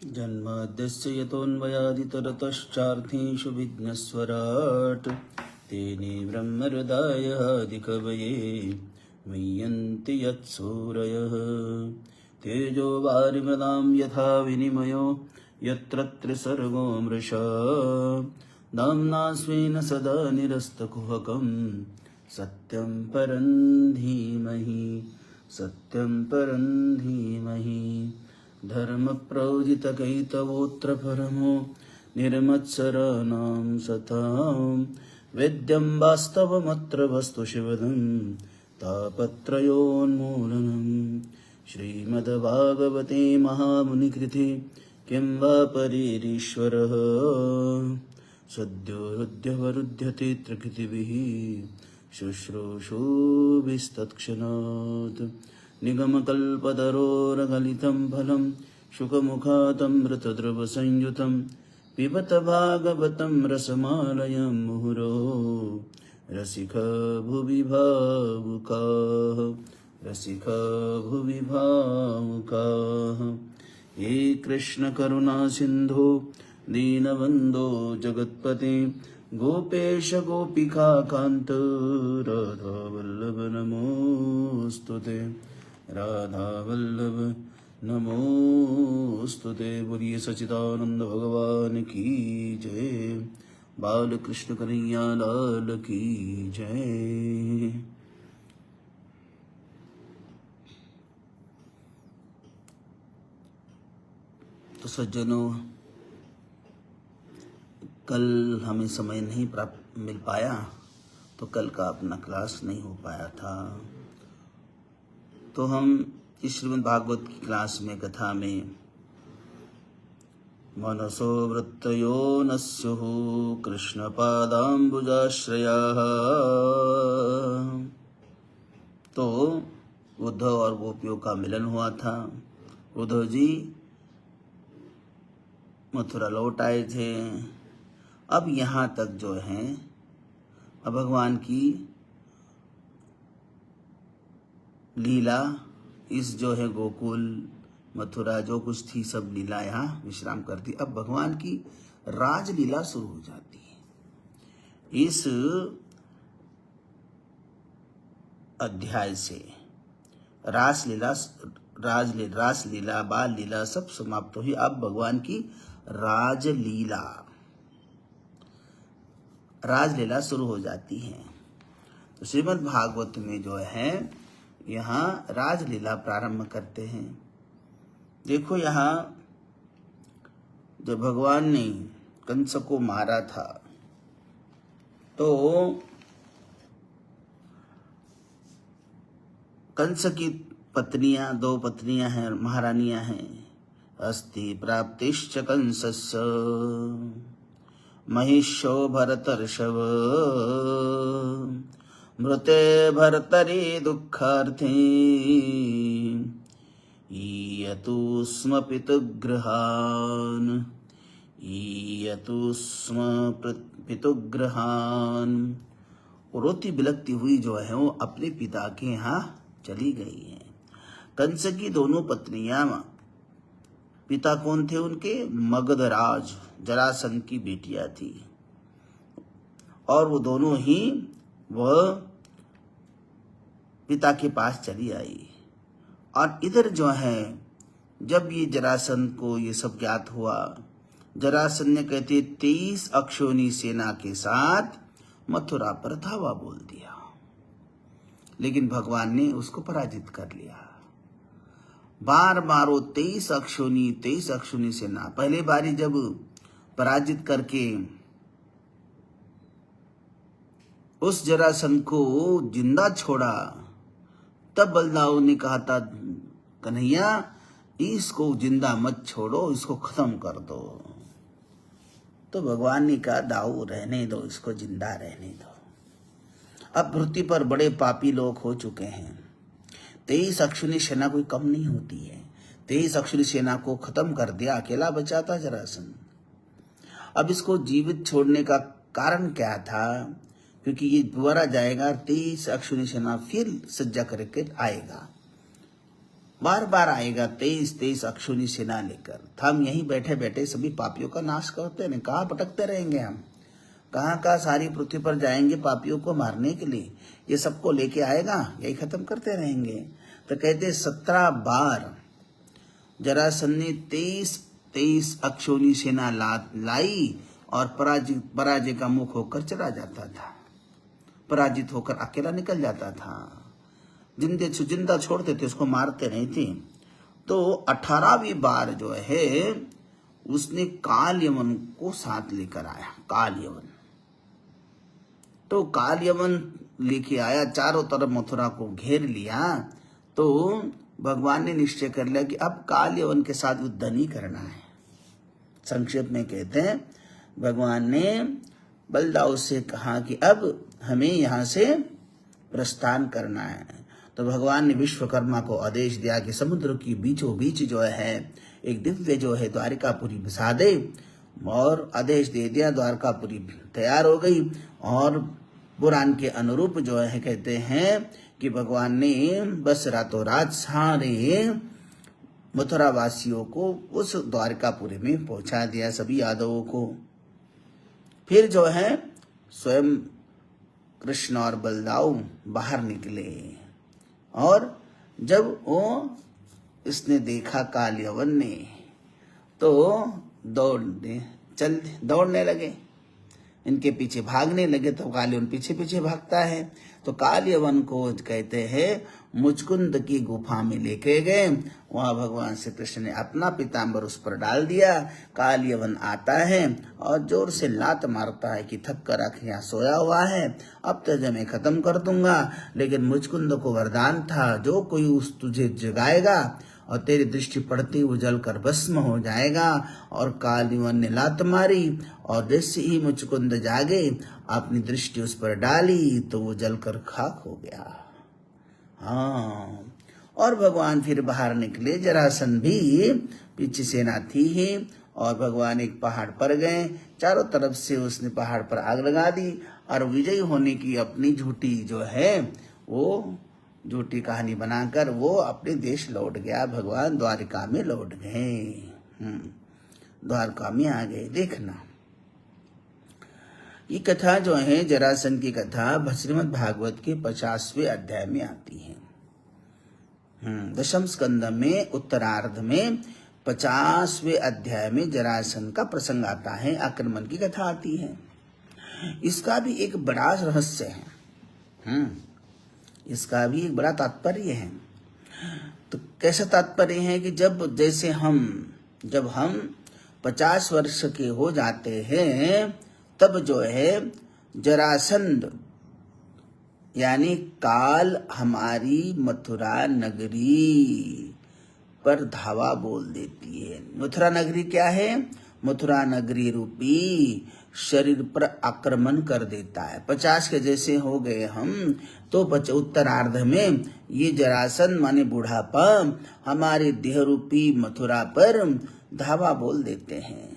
जन्माद्यस्य यतोऽन्वयादितरतश्चार्थेषु विघ्नस्वराट् तेने ब्रह्महृदायादिकवये मुह्यन्ति यत्सूरयः तेजो वारिमृदां यथा विनिमयो यत्र त्रिसर्गो मृषा नाम्ना स्वेन सदा निरस्तकुहकं सत्यं परं धीमहि सत्यं परं धीमहि धर्मप्रौजितकैतवोऽत्र परमो निर्मत्सराणां सतां वेद्यं वास्तवमत्र वस्तुशिवदं तापत्रयोन्मूलनं श्रीमद्भागवते महामुनिकृते किं वा परेरीश्वरः सद्यो हृद्यवरुध्यते त्रिकृतिभिः शुश्रूषुभिस्तत्क्षणात् निगमकल्पतरोरगलितं फलं शुकमुखातमृतद्रवसंयुतं पिबत भागवतं रसमालयं मुहुरो रसिका भुवि भावुकाः रसिका भुवि भावुकाः हे कृष्ण करुणा सिन्धो दीनबन्धो जगत्पते गोपेश गोपिका कान्त राधा वल्लभ नमोस्तुते राधा वल्लभ नमोस्तुते। बोलिए सच्चिदानंद भगवान की जय, बाल कृष्ण कन्हैया लाल की जय। तो सज्जनों, कल हमें समय नहीं प्राप्त मिल पाया, तो कल का अपना क्लास नहीं हो पाया था। तो हम इस श्रीमद् भागवत की क्लास में कथा में मनसो वृत्तयो न स्युः कृष्ण पादाम्बुजाश्रयाः, तो उद्धव और गोपियों का मिलन हुआ था। उद्धव जी मथुरा लौट आए थे। अब यहाँ तक जो है, अब भगवान की लीला, इस जो है गोकुल मथुरा जो कुछ थी सब लीला यहाँ विश्राम करती। अब भगवान की राजलीला शुरू हो जाती है। इस अध्याय से रासलीला बाल लीला सब समाप्त हुई। अब भगवान की राजलीला शुरू हो जाती है। तो श्रीमद् भागवत में जो है यहाँ राजलीला प्रारंभ करते हैं। देखो, यहाँ जब भगवान ने कंस को मारा था, तो कंस की पत्नियां, दो पत्नियां हैं, महारानियां हैं। अस्ति प्राप्तिश्च कंसस्य महिष्यो भरतर्षभ मृते भर्तरि दुःखार्थे ईयतु स्म पितुगृहान्। रोती बिलकती हुई जो है वो अपने पिता के यहाँ चली गई है। कंस की दोनों पत्नियां, पिता कौन थे उनके? मगधराज जरासंध की बेटियां थी, और वो दोनों ही वह पिता के पास चली आई। और इधर जो है, जब ये जरासंध को ये सब ज्ञात हुआ, जरासंध ने कहते 23 अक्षौहिणी सेना के साथ मथुरा पर धावा बोल दिया, लेकिन भगवान ने उसको पराजित कर लिया। बार बार वो 23 अक्षौहिणी सेना, पहले बारी जब पराजित करके उस जरासंध को जिंदा छोड़ा, तब बलदाऊ ने कहा था, कन्हैया इसको जिंदा मत छोड़ो, इसको खत्म कर दो। तो भगवान ने कहा, दाऊ रहने दो, इसको जिंदा रहने दो। अब पृथ्वी पर बड़े पापी लोग हो चुके हैं। 23 अक्षौहिणी सेना कोई कम नहीं होती है। 23 अक्षौहिणी सेना को खत्म कर दिया, अकेला बचा था जरासंध। अब इसको जीवित छोड़ने का कारण क्या था? क्योंकि ये दोबारा जाएगा, 23 अक्षौहिणी सेना फिर सज्जा करके आएगा। बार बार आएगा 23 अक्षौनी सेना लेकर। हम यहीं बैठे बैठे सभी पापियों का नाश करते हैं, कहाँ भटकते रहेंगे हम, कहाँ कहाँ सारी पृथ्वी पर जाएंगे पापियों को मारने के लिए, ये सबको लेके आएगा, यही खत्म करते रहेंगे। तो कहते 17 बार जरासंध ने 23 अक्षौनी सेना लाई और पराजय का मुख होकर चला जाता था, पराजित होकर अकेला निकल जाता था। जिंदा छोड़ते थे, उसको मारते नहीं थे। तो 18वीं बार जो है उसने काल यवन को साथ लेकर आया। काल यवन, तो काल यवन लेके आया, चारों तरफ मथुरा को घेर लिया। तो भगवान ने निश्चय कर लिया कि अब काल यवन के साथ युद्ध नहीं करना है। संक्षेप में कहते हैं भगवान ने बलदाऊ से कहा कि अब हमें यहाँ से प्रस्थान करना है। तो भगवान ने विश्वकर्मा को आदेश दिया कि समुद्र की बीचों बीच जो है एक दिव्य जो है द्वारिकापुरी बसा दे, और आदेश दे दिया। द्वारकापुरी तैयार हो गई और पुराण के अनुरूप जो है कहते हैं कि भगवान ने बस रातों रात सारे मथुरा वासियों को उस द्वारकापुरी में पहुंचा दिया, सभी यादवों को। फिर जो है स्वयं कृष्ण और बलदाऊ बाहर निकले, और जब वो इसने देखा काल यवन ने, तो दौड़ने लगे, इनके पीछे भागने लगे। तो काल यवन पीछे पीछे भागता है। तो काल यवन को कहते हैं मुचकुंद की गुफा में लेके गए। वहां भगवान श्री कृष्ण ने अपना पीताम्बर उस पर डाल दिया। काल यवन आता है और जोर से लात मारता है कि थक कर आखिर यहाँ सोया हुआ है, अब तुझे मैं खत्म कर दूंगा। लेकिन मुचकुंद को वरदान था, जो कोई उस तुझे जगाएगा और तेरी दृष्टि पड़ती वो जल कर भस्म हो जाएगा। और काल यवन ने लात मारी, और जैसे ही मुचकुंद जागे अपनी दृष्टि उस पर डाली तो वो जल कर खाक हो गया। हाँ, और भगवान फिर बाहर निकले। जरासंध भी पीछे सेना थी ही, और भगवान एक पहाड़ पर गए। चारों तरफ से उसने पहाड़ पर आग लगा दी, और विजयी होने की अपनी झूठी जो है वो झूठी कहानी बनाकर वो अपने देश लौट गया। भगवान द्वारिका में लौट गए, द्वारका में आ गए। देखना, ये कथा जो है जरासंध की कथा श्रीमद् भागवत के 50वें अध्याय में आती है। दशम स्कंद में उत्तरार्ध में 50वें अध्याय में जरासंध का प्रसंग आता है, आक्रमण की कथा आती है। इसका भी एक बड़ा रहस्य है, इसका भी एक बड़ा तात्पर्य है। तो कैसा तात्पर्य है कि जब हम 50 वर्ष के हो जाते हैं, तब जो है जरासंध यानी काल हमारी मथुरा नगरी पर धावा बोल देती है। मथुरा नगरी क्या है? मथुरा नगरी रूपी शरीर पर आक्रमण कर देता है। 50 के जैसे हो गए हम, तो उत्तरार्ध में ये जरासंध माने बुढ़ापा हमारे देह रूपी मथुरा पर धावा बोल देते हैं।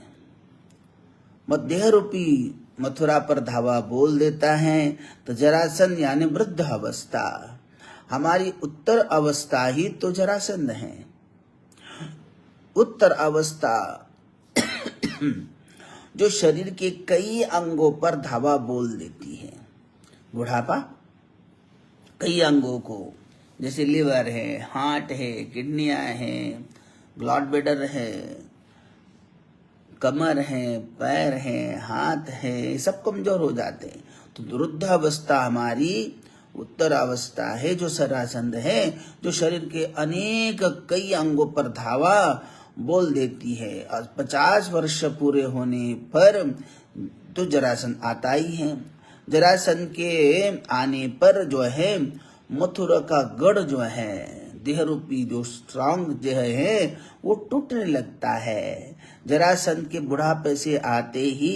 देह रूपी मथुरा पर धावा बोल देता है। तो जरासंध यानी वृद्ध अवस्था, हमारी उत्तर अवस्था ही तो जरासंध है। उत्तर अवस्था जो शरीर के कई अंगों पर धावा बोल देती है। बुढ़ापा कई अंगों को, जैसे लिवर है, हार्ट है, किडनियां हैं, ब्लड ब्लेडर है, कमर है, पैर है, हाथ है, सब कमजोर हो जाते हैं। तो वृद्ध अवस्था हमारी उत्तर अवस्था है जो जरासंध है, जो शरीर के अनेक कई अंगों पर धावा बोल देती है। और 50 वर्ष पूरे होने पर तो जरासंध आता ही है। जरासंध के आने पर जो है मथुरा का गढ़ जो है, देह रूपी जो स्ट्रांग जो है वो टूटने लगता है। जरासंध के बुढ़ापे से आते ही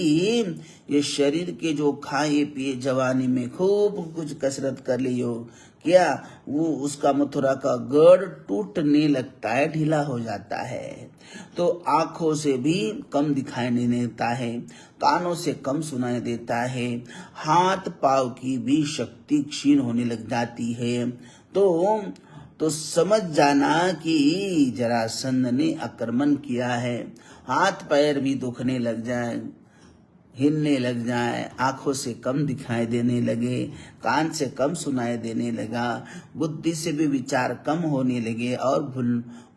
ये शरीर के जो खाए पिए जवानी में खूब कुछ कसरत कर लियो क्या, वो उसका मथुरा का गढ़ टूटने लगता है, ढीला हो जाता है। तो आंखों से भी कम दिखाई नहीं देता है, कानों से कम सुनाई देता है, हाथ पांव की भी शक्ति क्षीण होने लग जाती है। तो तो समझ जाना कि जरासंध ने आक्रमण किया है। हाथ पैर भी दुखने लग जाए, हिलने लग जाए, आंखों से कम दिखाई देने लगे, कान से कम सुनाई देने लगा, बुद्धि से भी विचार कम होने लगे और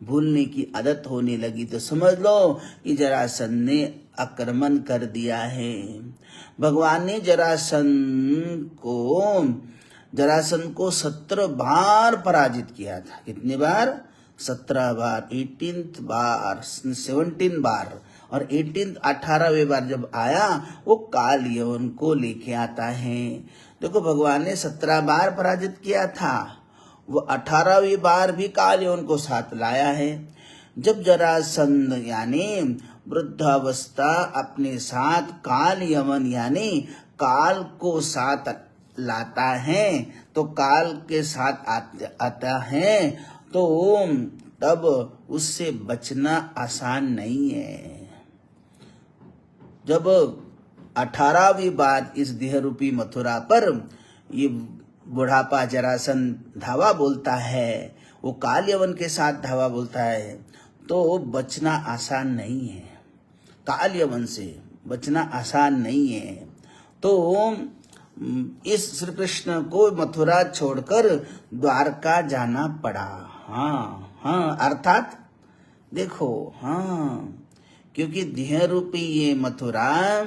भूलने की आदत होने लगी, तो समझ लो कि जरासंध ने आक्रमण कर दिया है। भगवान ने जरासंध को 17 बार पराजित किया था। कितने बार? 17 बार। 18th बार, 17 बार और 18वें बार जब आया वो काल यवन को लेके आता है। देखो भगवान ने 17 बार पराजित किया था, वो 18वीं बार भी काल यवन को साथ लाया है। जब जरासंध यानी वृद्धावस्था अपने साथ काल यवन यानी काल को साथ लाता है, तो काल के साथ आता है, तो तब उससे बचना आसान नहीं है। जब 18वीं बार इस देह रूपी मथुरा पर ये बुढ़ापा जरासंध धावा बोलता है, वो काल यवन के साथ धावा बोलता है, तो बचना आसान नहीं है। काल यवन से बचना आसान नहीं है। तो इस श्री कृष्ण को मथुरा छोड़कर द्वारका जाना पड़ा। हाँ, अर्थात देखो, हाँ, क्योंकि देह रूपी ये मथुरा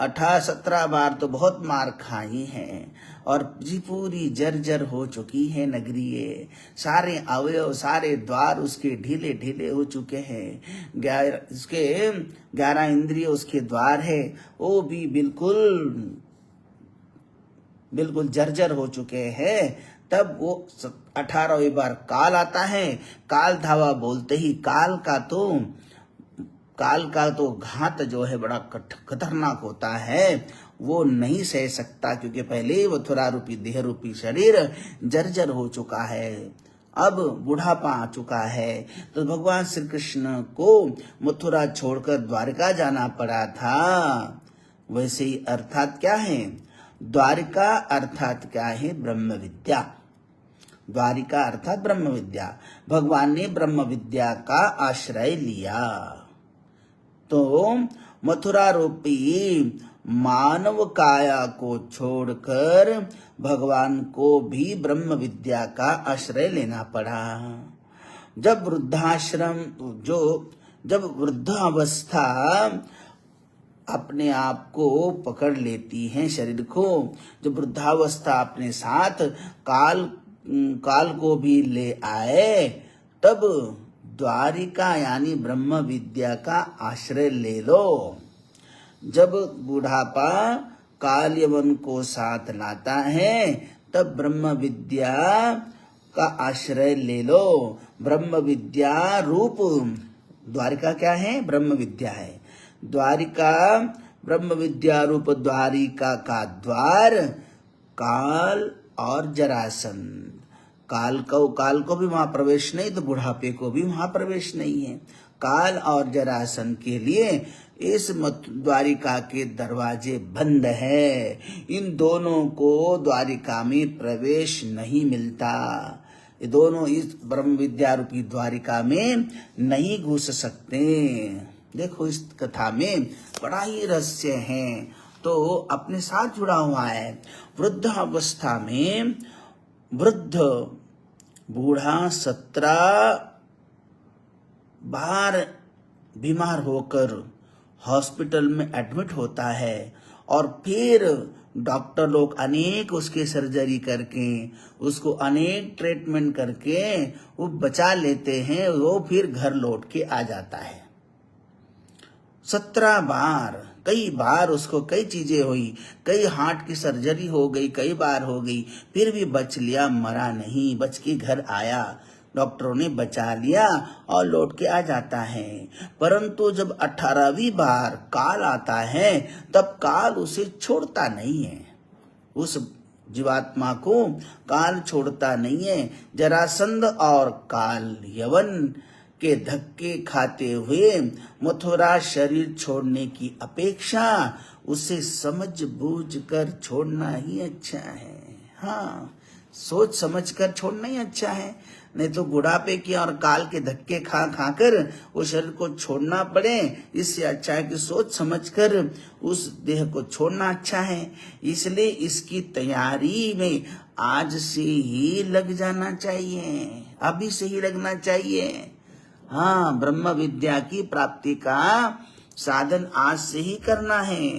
17 बार तो बहुत मार खाई है और जी पूरी जर्जर हो चुकी है नगरी। सारे अवयव, सारे द्वार उसके ढीले ढीले हो चुके हैं। 11 इंद्रिय उसके द्वार है, वो भी बिल्कुल जर्जर हो चुके हैं। तब वो 18वीं बार काल आता है। काल धावा बोलते ही काल का तो घात जो है बड़ा खतरनाक होता है, वो नहीं सह सकता, क्योंकि पहले ही मथुरा रूपी देह रूपी शरीर जर्जर हो चुका है, अब बुढ़ापा आ चुका है। तो भगवान श्री कृष्ण को मथुरा छोड़कर द्वारका जाना पड़ा था। वैसे ही अर्थात क्या है? द्वारिका अर्थात क्या है? ब्रह्म विद्या। द्वारिका अर्थात ब्रह्म विद्या। भगवान ने ब्रह्म विद्या का आश्रय लिया, तो मथुरा रूपी मानव काया को छोड़कर भगवान को भी ब्रह्म विद्या का आश्रय लेना पड़ा। जब वृद्धावस्था अपने आप को पकड़ लेती है, शरीर को, जब वृद्धावस्था अपने साथ काल को भी ले आए, तब द्वारिका यानी ब्रह्म विद्या का आश्रय ले लो। जब बुढ़ापा काल यवन को साथ लाता है, तब ब्रह्म विद्या का आश्रय ले लो। ब्रह्म विद्या रूप द्वारिका क्या है? ब्रह्म विद्या है। द्वारिका ब्रह्म विद्या रूप द्वारिका का द्वार काल और जरासंध। काल को भी वहां प्रवेश नहीं, तो बुढ़ापे को भी वहां प्रवेश नहीं है। काल और जरासंध के लिए इस द्वारिका के दरवाजे बंद है। इन दोनों को द्वारिका में प्रवेश नहीं मिलता। ये दोनों इस ब्रह्म विद्या रूपी द्वारिका में नहीं घुस सकते। देखो, इस कथा में बड़ा ही रहस्य है, तो अपने साथ जुड़ा हुआ है। वृद्धावस्था में वृद्ध बूढ़ा 17 बार बीमार होकर हॉस्पिटल में एडमिट होता है, और फिर डॉक्टर लोग अनेक उसके सर्जरी करके, उसको अनेक ट्रीटमेंट करके वो बचा लेते हैं। वो फिर घर लौट के आ जाता है। 17 बार, कई बार उसको कई चीजें हुई, कई हार्ट की सर्जरी हो गई, कई बार हो गई, फिर भी बच लिया, मरा नहीं, बच के घर आया। डॉक्टरों ने बचा लिया और लौट के आ जाता है। परंतु जब 18वीं बार काल आता है, तब काल उसे छोड़ता नहीं है। उस जीवात्मा को काल छोड़ता नहीं है। जरासंध और काल यवन के धक्के खाते हुए मथुरा शरीर छोड़ने की अपेक्षा उसे समझ बूझ कर छोड़ना ही अच्छा है। हाँ, सोच समझ कर छोड़ना ही अच्छा है, नहीं तो बुढ़ापे की और काल के धक्के खा खा कर वो शरीर को छोड़ना पड़े। इससे अच्छा है कि सोच समझ कर उस देह को छोड़ना अच्छा है। इसलिए इसकी तैयारी में आज से ही लग जाना चाहिए, अभी से ही लगना चाहिए। हाँ, ब्रह्म विद्या की प्राप्ति का साधन आज से ही करना है।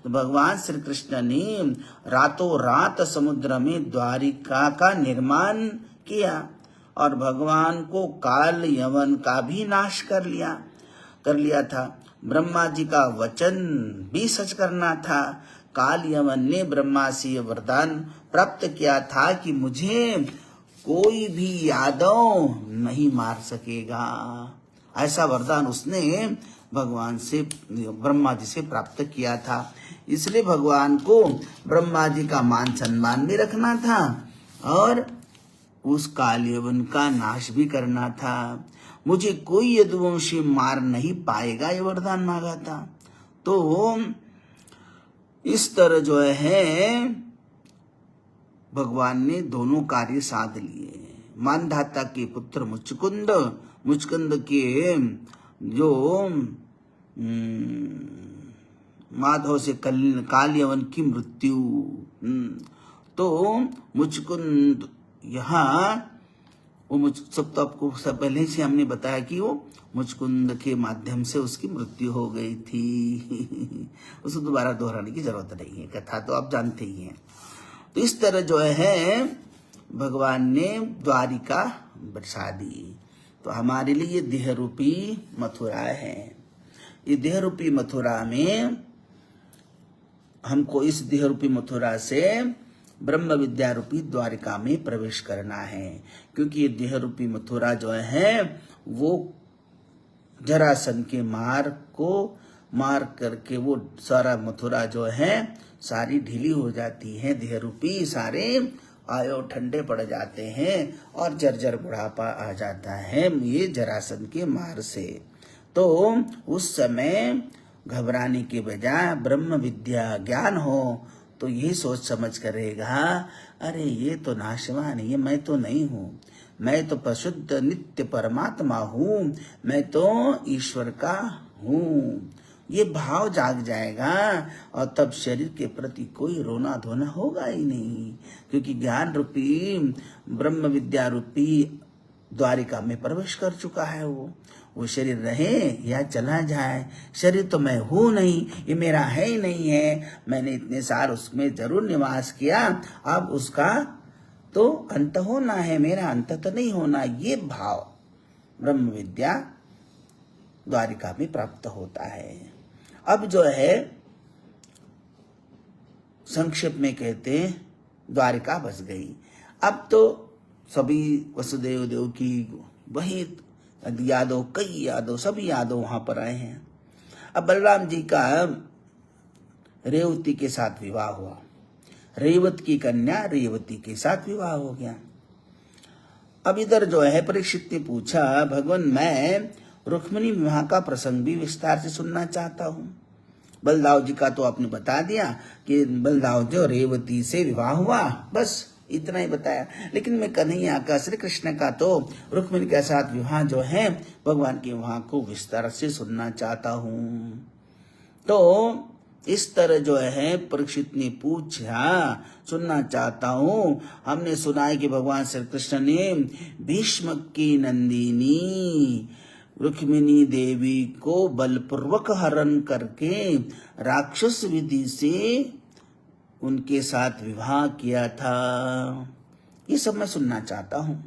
तो भगवान श्री कृष्ण ने रातों रात समुद्र में द्वारिका का निर्माण किया और भगवान को काल यवन का भी नाश कर लिया था। ब्रह्मा जी का वचन भी सच करना था। काल यवन ने ब्रह्मा से वरदान प्राप्त किया था कि मुझे कोई भी यादव नहीं मार सकेगा। ऐसा वरदान उसने भगवान से, ब्रह्मा जी से प्राप्त किया था। इसलिए भगवान को ब्रह्मा जी का मान सम्मान भी रखना था और उस काल यवन का नाश भी करना था। मुझे कोई यदुवंशी मार नहीं पाएगा, ये वरदान मांगा था। तो इस तरह जो है भगवान ने दोनों कार्य साध लिए। मानधाता के पुत्र मुचकुंद के जो माधव से काल यवन की मृत्यु, तो मुचकुंद यहाँ वो सब तो आपको सब पहले से हमने बताया कि वो मुचकुंद के माध्यम से उसकी मृत्यु हो गई थी। उसको दोबारा दोहराने की जरूरत नहीं है, कथा तो आप जानते ही हैं। तो इस तरह जो है भगवान ने द्वारिका बरसा दी। तो हमारे लिए ये देह रूपी मथुरा है। ये देह रूपी मथुरा में हमको, इस देह रूपी मथुरा से ब्रह्म विद्या रूपी द्वारिका में प्रवेश करना है। क्योंकि ये देह रूपी मथुरा जो है वो जरासंध के मार करके वो सारा मथुरा जो है सारी ढीली हो जाती है। देह रूपी सारे आयो ठंडे पड़ जाते हैं और जर्जर बुढ़ापा आ जाता है ये जरासंध के मार से। तो उस समय घबराने के बजाय ब्रह्म विद्या ज्ञान हो तो यही सोच समझ कर रहेगा, अरे ये तो नाशवान है, ये मैं तो नहीं हूँ, मैं तो प्रशुद्ध नित्य परमात्मा हूँ, मैं तो ईश्वर का हूँ। ये भाव जाग जाएगा और तब शरीर के प्रति कोई रोना धोना होगा ही नहीं। क्योंकि ज्ञान रूपी ब्रह्म विद्या रूपी द्वारिका में प्रवेश कर चुका है। वो शरीर रहे या चला जाए, शरीर तो मैं हूं नहीं, ये मेरा है ही नहीं है। मैंने इतने साल उसमें जरूर निवास किया, अब उसका तो अंत होना है, मेरा अंत तो नहीं होना। ये भाव ब्रह्म विद्या द्वारिका में प्राप्त होता है। अब जो है संक्षेप में कहते हैं द्वारिका बस गई। अब तो सभी वसुदेव देव की वही यादव, कई यादव, सभी यादव वहां पर आए हैं। अब बलराम जी का रेवती के साथ विवाह हुआ। रेवत की कन्या रेवती के साथ विवाह हो गया। अब इधर जो है परीक्षित ने पूछा, भगवान मैं रुक्मिणी विवाह का प्रसंग भी विस्तार से सुनना चाहता हूँ। बलदाव जी का तो आपने बता दिया कि बलदाव जो रेवती से विवाह हुआ, बस इतना ही बताया। लेकिन मैं कन्हैया का, श्री कृष्ण का तो रुक्मिणी के साथ विवाह जो है भगवान के विवाह को विस्तार से सुनना चाहता हूँ। तो इस तरह जो है परीक्षित ने पूछा, सुनना चाहता हूँ। हमने सुना है कि भगवान श्री कृष्ण ने भीष्म की नंदिनी रुक्मिणी देवी को बलपूर्वक हरण करके राक्षस विधि से उनके साथ विवाह किया था। ये सब मैं सुनना चाहता हूँ।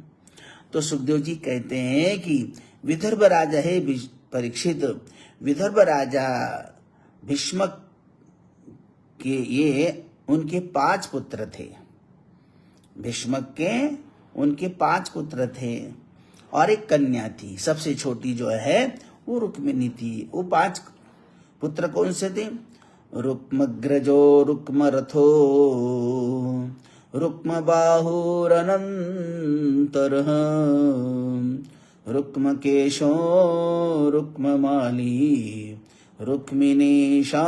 तो सुखदेव जी कहते हैं कि विदर्भ राजा है परीक्षित, विदर्भ राजा भीष्म के ये उनके 5 पुत्र थे। भीष्म के उनके 5 पुत्र थे और एक कन्या थी। सबसे छोटी जो है वो रुक्मिणी थी। वो 5 पुत्र कौन से थे? रुक्मग्रजो रुक्मरथो रुक्मबाहुरनन्तरः रुक्मकेशो रुक्ममाली रुक्मिणीशां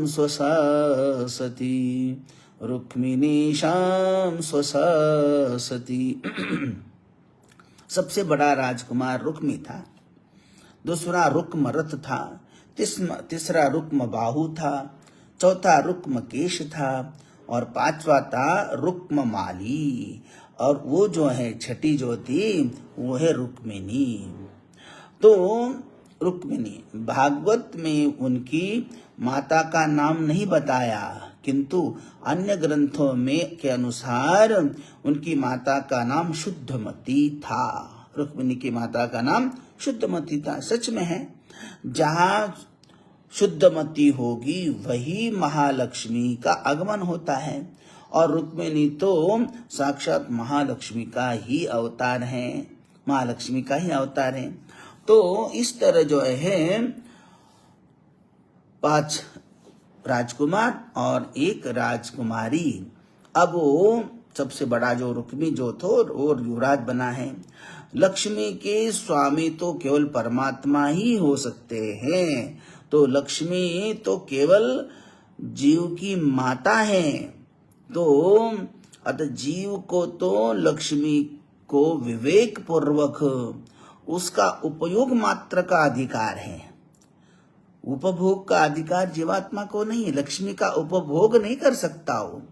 स्वसा सती रुक्मिणीशां स्वसती। सबसे बड़ा राजकुमार रुक्मी था, दूसरा रुक्मरथ था, तीसरा रुक्म बाहु था, चौथा रुक्म केश था और पांचवा था रुक्म माली। और वो जो है छठी जो थी वो है रुक्मिणी। तो रुक्मिणी भागवत में उनकी माता का नाम नहीं बताया, किंतु अन्य ग्रंथों में के अनुसार उनकी माता का नाम शुद्धमती था। रुक्मिणी की माता का नाम शुद्धमती था। सच में है, जहाँ शुद्धमती होगी वही महालक्ष्मी का आगमन होता है। और रुक्मिणी तो साक्षात महालक्ष्मी का ही अवतार है, महालक्ष्मी का ही अवतार है। तो इस तरह जो है 5 राजकुमार और 1 राजकुमारी। अब वो सबसे बड़ा जो रुक्मी जो थो और युवराज बना है। लक्ष्मी के स्वामी तो केवल परमात्मा ही हो सकते हैं। तो लक्ष्मी तो केवल जीव की माता है। तो अतः जीव को तो लक्ष्मी को विवेक पूर्वक उसका उपयोग मात्र का अधिकार है। उपभोग का अधिकार जीवात्मा को नहीं है। लक्ष्मी का उपभोग नहीं कर सकता वो,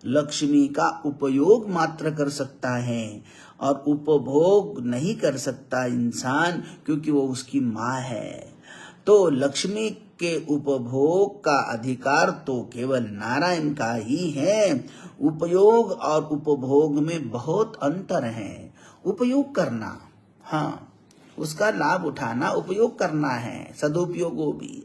लक्ष्मी का उपयोग मात्र कर सकता है। और उपभोग नहीं कर सकता इंसान, क्योंकि वो उसकी माँ है। तो लक्ष्मी के उपभोग का अधिकार तो केवल नारायण का ही है। उपयोग और उपभोग में बहुत अंतर है। उपयोग करना, हाँ, उसका लाभ उठाना, उपयोग करना है। सदुपयोग भी,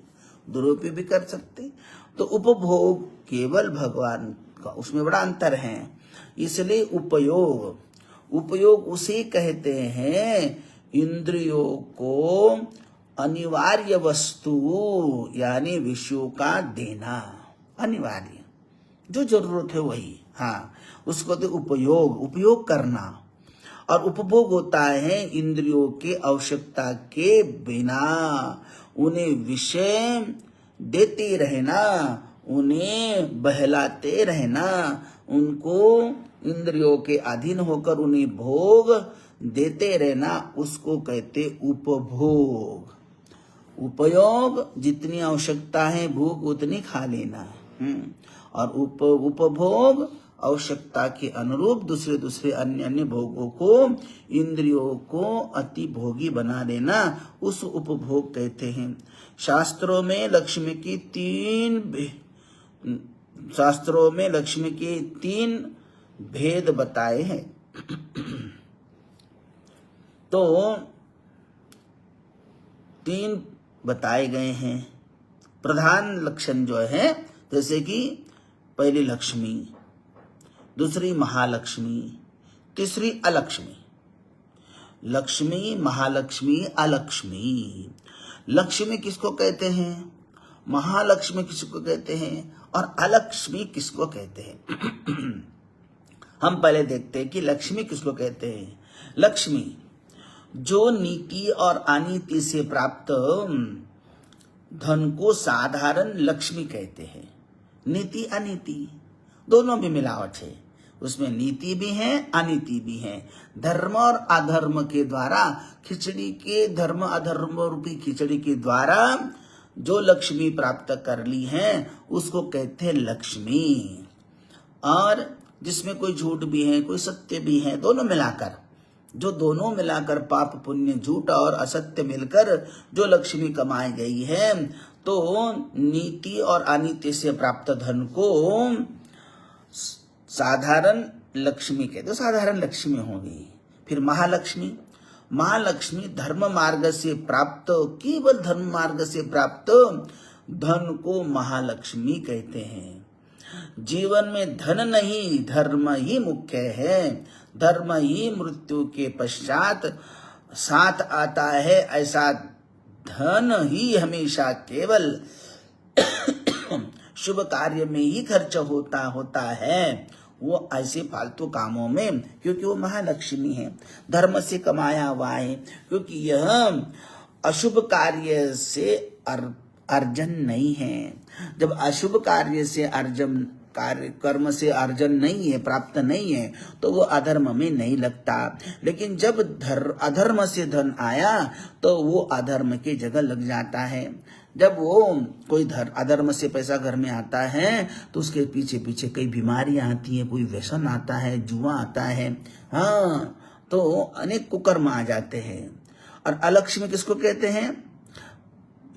दुरुपयोग भी कर सकते। तो उपभोग केवल भगवान का, उसमें बड़ा अंतर है। इसलिए उपयोग उसे कहते हैं इंद्रियों को अनिवार्य वस्तु यानी विषयों का देना। अनिवार्य जो जरूरत है वही, हाँ, उसको तो उपयोग करना। और उपभोग होता है इंद्रियों के आवश्यकता के बिना उन्हें विषय देते रहना, उन्हें बहलाते रहना, उनको इंद्रियों के अधीन होकर उन्हें भोग देते रहना, उसको कहते उपभोग। उपयोग जितनी आवश्यकता है भूख उतनी खा लेना, और उपभोग आवश्यकता के अनुरूप दूसरे अन्य भोगों को, इंद्रियों को अति भोगी बना देना, उस उपभोग कहते हैं। शास्त्रों में लक्ष्मी के 3 भेद बताए हैं। तो 3 बताए गए हैं प्रधान लक्षण जो है, जैसे कि पहली लक्ष्मी, दूसरी महालक्ष्मी, तीसरी अलक्ष्मी। लक्ष्मी, महालक्ष्मी, अलक्ष्मी। लक्ष्मी किसको कहते हैं, महालक्ष्मी किसको कहते हैं और अलक्ष्मी किसको कहते हैं। हम पहले देखते हैं कि लक्ष्मी किसको कहते हैं। लक्ष्मी जो नीति और अनीति से प्राप्त धन को साधारण लक्ष्मी कहते हैं। नीति अनीति दोनों भी मिलावट है, उसमें नीति भी है अनीति भी है। धर्म और अधर्म के द्वारा, खिचड़ी के धर्म अधर्म रूपी खिचड़ी के द्वारा जो लक्ष्मी प्राप्त कर ली है उसको कहते हैं लक्ष्मी। और जिसमें कोई झूठ भी है, कोई सत्य भी है, दोनों मिलाकर पाप पुण्य झूठ और असत्य मिलकर जो लक्ष्मी कमाई गई है, तो नीति और अनीति से प्राप्त धन को साधारण लक्ष्मी कहते, तो साधारण लक्ष्मी होगी। फिर महालक्ष्मी धर्म मार्ग से प्राप्त, केवल धर्म मार्ग से प्राप्त धन को महालक्ष्मी कहते हैं। जीवन में धन नहीं, धर्म ही मुख्य है। धर्म ही मृत्यु के पश्चात साथ आता है। ऐसा धन ही हमेशा केवल शुभ कार्य में ही खर्च होता है, वो ऐसे फालतू कामों में, क्योंकि वो महालक्ष्मी है, धर्म से कमाया हुआ है। क्योंकि यह अशुभ कार्य से अर्जन नहीं है। जब अशुभ कार्य से अर्जन कार्य कर्म से अर्जन नहीं है, प्राप्त नहीं है, तो वो अधर्म में नहीं लगता। लेकिन जब अधर्म से धन आया तो वो अधर्म की जगह लग जाता है। जब वो कोई अधर्म से पैसा घर में आता है तो उसके पीछे पीछे कई बीमारियां आती हैं, कोई व्यसन आता है, जुआ आता है, हाँ, तो अनेक कुकर्म आ जाते हैं। और अलक्ष्मी किसको कहते हैं?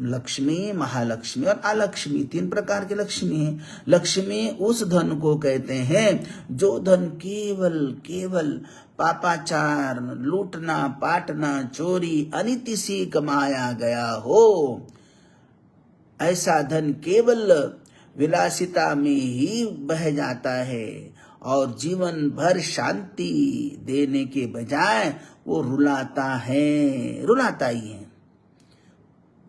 लक्ष्मी, महालक्ष्मी और अलक्ष्मी, 3 प्रकार की लक्ष्मी है। लक्ष्मी उस धन को कहते हैं जो धन केवल पापाचार, लूटना, पाटना, चोरी, अनिति से कमाया गया हो। ऐसा धन केवल विलासिता में ही बह जाता है और जीवन भर शांति देने के बजाय वो रुलाता ही है।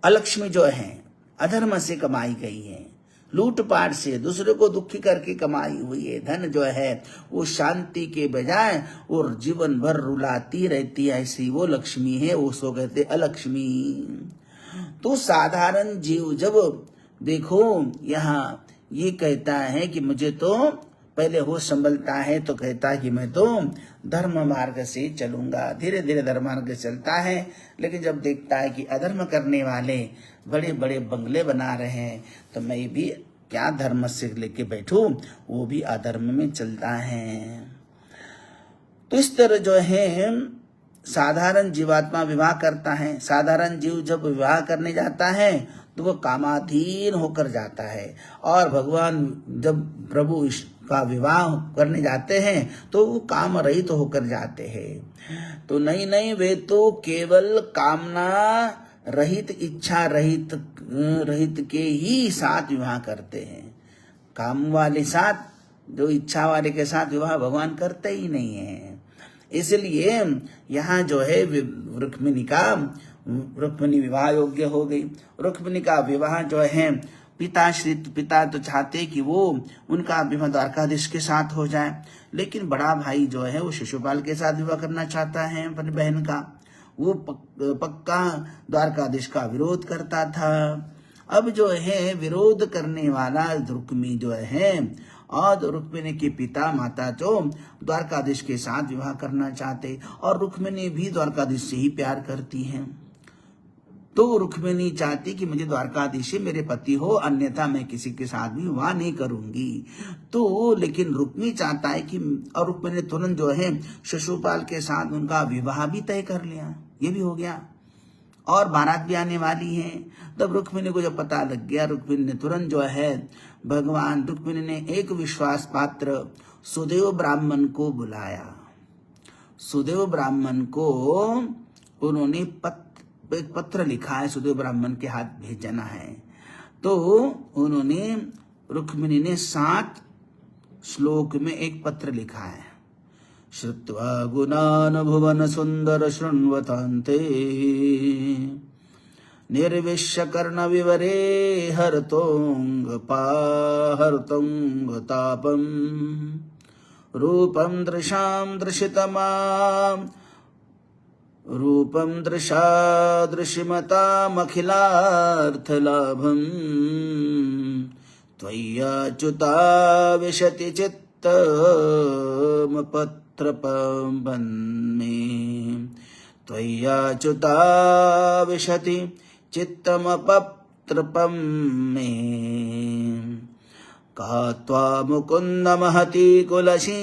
अलक्ष्मी जो है अधर्म से कमाई गई है, लूटपाट से दूसरे को दुखी करके कमाई हुई है धन जो है वो शांति के बजाय वो जीवन भर रुलाती रहती है, ऐसी वो लक्ष्मी है, उसको कहते अलक्ष्मी। तो साधारण जीव जब देखो यहाँ ये कहता है कि मुझे तो पहले होश संभलता है तो कहता है कि मैं तो धर्म मार्ग से चलूंगा, धीरे धीरे धर्म मार्ग से चलता है। लेकिन जब देखता है कि अधर्म करने वाले बड़े बड़े बंगले बना रहे हैं तो मैं भी क्या धर्म से लेके बैठूं, वो भी अधर्म में चलता है। तो इस तरह जो है साधारण जीवात्मा विवाह करता है। साधारण जीव जब विवाह करने जाता है तो वो कामाधीन होकर जाता है, और भगवान जब प्रभु का विवाह करने जाते हैं तो वो काम रहित होकर जाते हैं। तो नहीं, वे तो केवल कामना रहित, इच्छा रहित के ही साथ विवाह करते हैं। काम वाले साथ, जो इच्छा वाले के साथ विवाह भगवान करते ही नहीं है। इसलिए यहाँ जो है रुक्मिणी विवाह योग्य हो गई। रुक्मिणी का विवाह जो है पिता तो चाहते कि वो उनका विवाह द्वारकाधीश के साथ हो जाए, लेकिन बड़ा भाई जो है वो शिशुपाल के साथ विवाह करना चाहता है अपनी बहन का। वो पक्का द्वारकाधीश का विरोध करता था। अब जो है विरोध करने वाला रुक्मी जो है और रुक्मिणी के पिता माता जो द्वारकाधीश के साथ विवाह करना चाहते, और रुक्मिणी भी द्वारकाधीश से ही प्यार करती हैं। तो रुक्मिणी चाहती कि मुझे द्वारकाधीश से मेरे पति हो, अन्यथा मैं किसी के साथ भी विवाह नहीं करूंगी। तो लेकिन रुक्मी चाहता है कि, और रुक्मिणी ने तुरंत जो है शिशुपाल के साथ उनका विवाह भी तय कर लिया, ये भी हो गया, और बारात भी आने वाली है। तब रुक्मिणी को जब पता लग गया, रुक्मिणी ने तुरंत जो है रुक्मिणी ने एक विश्वास पात्र सुदेव ब्राह्मण को बुलाया। सुदेव ब्राह्मण को उन्होंने एक पत्र लिखा है, सुदेव ब्राह्मण के हाथ भेजना है। तो उन्होंने रुक्मिणी ने 7 श्लोक में एक पत्र लिखा है। श्रुत्वा गुणान् भुवन सुंदर शृण्वतान्ते निर्विश्य कर्ण विवरे हरतोंग तापम रूपं दृशां दृशितमां रूपं दृशा दृशिमतामखिलार्थलाभं त्वय्याच्युता विशति चित्तमपत्रपन्मे त्वय्याच्युता विशति चित्तमपत्रपं मे का त्वा मुकुन्द महती कुलशीलरूपम्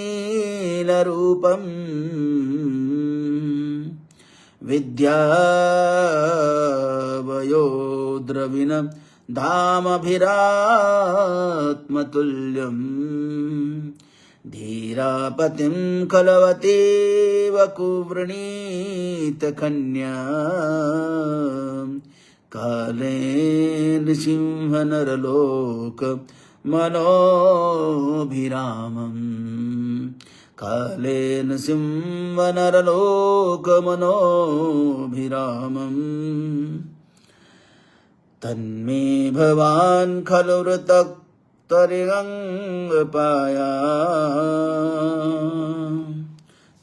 विद्यावयोद्रविण धामभिरात्मतुल्यम् धीरापतिं कलवतीव कुवृणीत कन्या कालेन सिंहनरलोक मनोभिरामम् कालेन सिंहनरलोक मनोभिरामम् तन्मे भवान् खलु ऋतक्तरिगङ्गपाया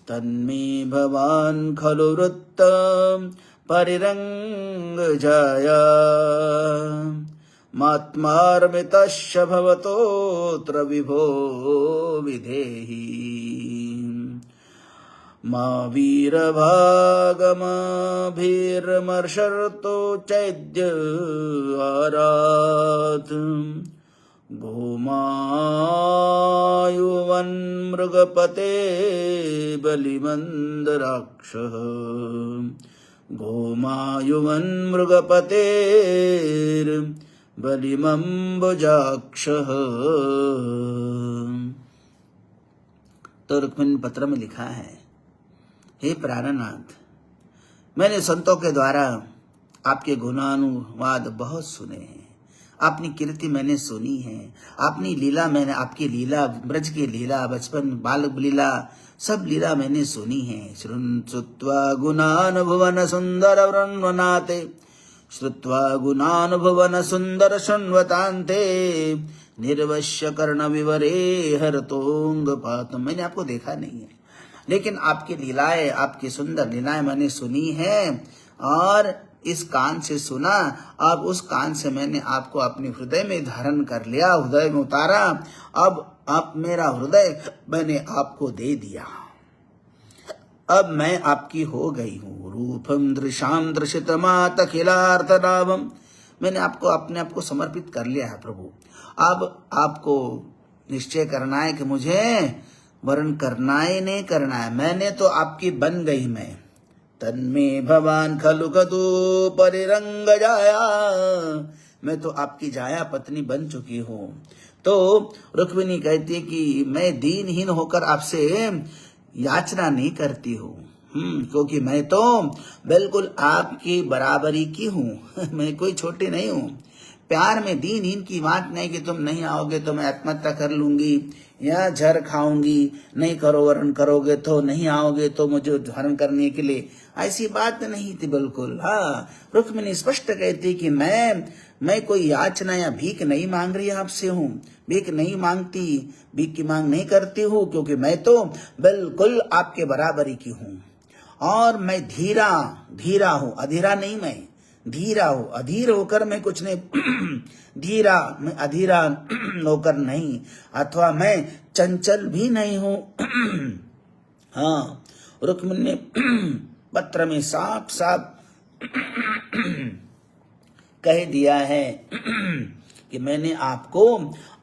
तन्मे भवान् खलु वृत्तं परिरङ्गजाया मात्मार्मितश्च भवतोऽत्र विभो विधेहि मा वीरभागमभिर्मर्षर्तो चैद्य आरात् गोमायुवन्मृगपते बलिमन्दराक्षः गोमायुवन्मृगपतेर्बलिमम्बुजाक्षः। तो रुक्मिणी पत्र में लिखा है, हे प्राणनाथ, मैंने संतों के द्वारा आपके गुणानुवाद बहुत सुने हैं, अपनी कीर्ति मैंने सुनी है, अपनी लीला मैंने, आपकी लीला, ब्रज की लीला, बचपन बाल लीला, सब लीला मैंने सुनी है। श्रुत्वा गुणान भुवन सुंदर वृण्वनाते, श्रुत्वा गुणान भुवन सुंदर शृण्वतान्ते, निर्वश्य कर्ण विवरे हरतोंग पात। मैंने आपको देखा नहीं है, लेकिन आपकी लीलाएं, आपकी सुंदर लीलाएं मैंने सुनी है, और इस कान से सुना, अब उस कान से मैंने आपको अपने हृदय में धारण कर लिया, हृदय में उतारा। अब आप मेरा हृदय मैंने आपको दे दिया, अब मैं आपकी हो गई हूँ। रूपम दृशाम दृशितमात अखिलार्थ लाभम, मैंने आपको अपने आप को समर्पित कर लिया है प्रभु। अब आपको निश्चय करना है कि मुझे वर्ण करना ही नहीं करना है, मैंने तो आपकी बन गई मैं। तन्मे भवान खलु कदू परिरंग जाया, मैं तो आपकी जाया पत्नी बन चुकी हूँ। तो रुक्मिणी कहती है कि मैं दीनहीन होकर आपसे याचना नहीं करती हूँ, क्योंकि मैं तो बिल्कुल आपकी बराबरी की हूँ मैं कोई छोटी नहीं हूँ। प्यार में दीनहीन की बात नहीं कि तुम नहीं आओगे तो मैं आत्महत्या कर लूंगी या जहर खाऊंगी, नहीं करो वर्ण करोगे तो, नहीं आओगे तो मुझे धारण करने के लिए, ऐसी बात नहीं थी बिल्कुल। हाँ, रुक्मिणी स्पष्ट कहती कि मैं कोई याचना या भीख नहीं मांग रही आपसे हूँ, भीख नहीं मांगती, भीख की मांग नहीं करती हूँ, क्योंकि मैं तो बिल्कुल आपके बराबरी की हूँ। और मैं धीरा हूँ, अधीरा नहीं, मैं धीरा हूँ, अधीर होकर मैं कुछ नहीं मैं अधीरा होकर नहीं, अथवा मैं चंचल भी नहीं हूँ। हाँ, रुक्मिणी ने पत्र में साफ साफ कह दिया है कि मैंने आपको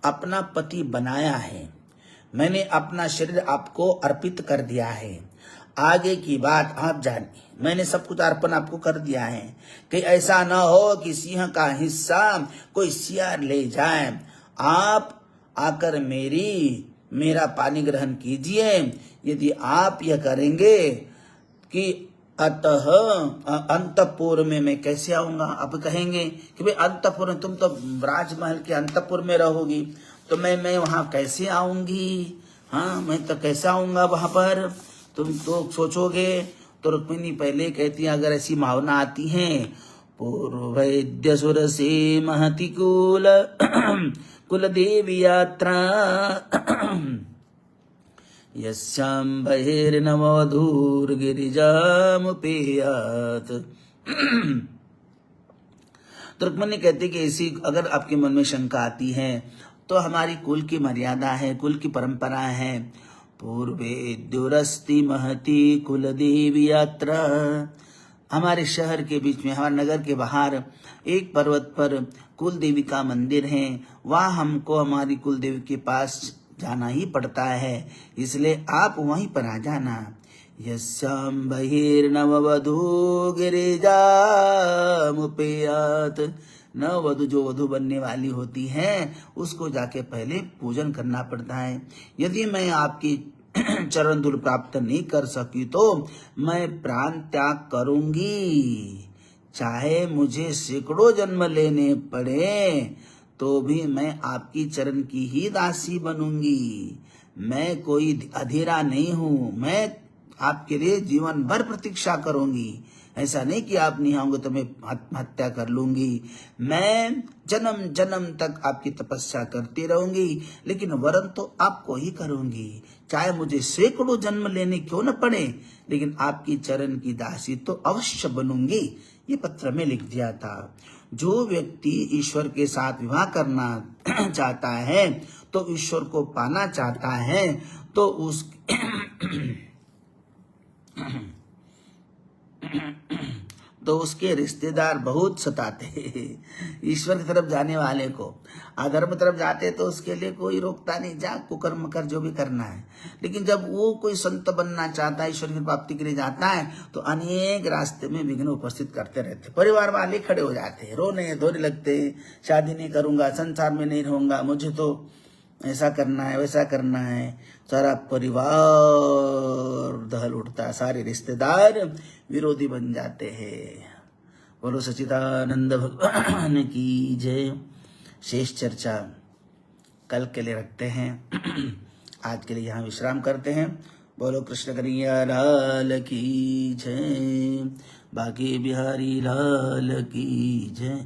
अपना पति बनाया है, मैंने अपना शरीर आपको अर्पित कर दिया है, आगे की बात आप जानिए, मैंने सब कुछ अर्पण आपको कर दिया है। कि ऐसा न हो कि सिंह का हिस्सा कोई सियार ले जाए, आप आकर मेरा पानी ग्रहण कीजिए। यदि आप यह करेंगे कि अतः अंतपुर में मैं कैसे आऊंगा, आप कहेंगे कि भाई अंतपुर, तुम तो राजमहल के अंतपुर में रहोगी, तो मैं वहां कैसे आऊंगी? हाँ, मैं तो कैसे आऊंगा वहां पर, तुम तो सोचोगे। तो रुक्मिणी पहले कहती है, अगर ऐसी भावना आती है, पूर्वैद्य सुर से महति कुल देवी यात्रा यस्याम बहिर्नवधूर गिरिजामुपेयात। तो रुक्मिणी कहती कि ऐसी अगर आपके मन में शंका आती है, तो हमारी कुल की मर्यादा है, कुल की परंपरा है। पूर्वे दुरस्ति महती कुल देवी यात्रा, हमारे शहर के बीच में, हमारे नगर के बाहर एक पर्वत पर कुल देवी का मंदिर है, वहाँ हमको हमारी कुल देवी के पास जाना ही पड़ता है, इसलिए आप वहीं पर आ जाना। यस्याम बहिर्नववधू गिरिजामुपेयात, नववधू जो वधू बनने वाली होती है उसको जाके पहले पूजन करना पड़ता है। यदि मैं आपकी चरण धूल प्राप्त नहीं कर सकी तो मैं प्राण त्याग करूंगी, चाहे मुझे सैकड़ों जन्म लेने पड़े तो भी मैं आपकी चरण की ही दासी बनूंगी। मैं कोई अधीरा नहीं हूँ, मैं आपके लिए जीवन भर प्रतीक्षा करूंगी। ऐसा नहीं कि आप नहीं आओगे तो मैं आत्महत्या कर लूंगी। मैं जन्म जन्म तक आपकी तपस्या करती रहूंगी, लेकिन वरण तो आपको ही करूंगी, चाहे मुझे सैकड़ों जन्म लेने क्यों न पड़े, लेकिन आपकी चरण की दासी तो अवश्य बनूंगी। ये पत्र में लिख दिया था। जो व्यक्ति ईश्वर के साथ विवाह करना चाहता है, तो ईश्वर को पाना चाहता है, तो उसके रिश्तेदार बहुत सताते हैं। ईश्वर की तरफ जाने वाले को, अधर्म तरफ जाते तो उसके लिए कोई रोकता नहीं, जा कुकर्म कर, जो भी करना है। लेकिन जब वो कोई संत बनना चाहता है, ईश्वर की प्राप्ति के लिए जाता है, तो अनेक रास्ते में विघ्न उपस्थित करते रहते। परिवार वाले खड़े हो जाते हैं, रोने धोने लगते, शादी नहीं करूंगा, संसार में नहीं रहूंगा, मुझे तो ऐसा करना है, वैसा करना है। सारा परिवार दहल उठता, सारे रिश्तेदार विरोधी बन जाते हैं। बोलो सच्चिदानंद भगवान की जय। शेष चर्चा कल के लिए रखते हैं। आज के लिए यहाँ विश्राम करते हैं। बोलो कृष्ण कन्हैया लाल की जय, बाकी बिहारी लाल की जय।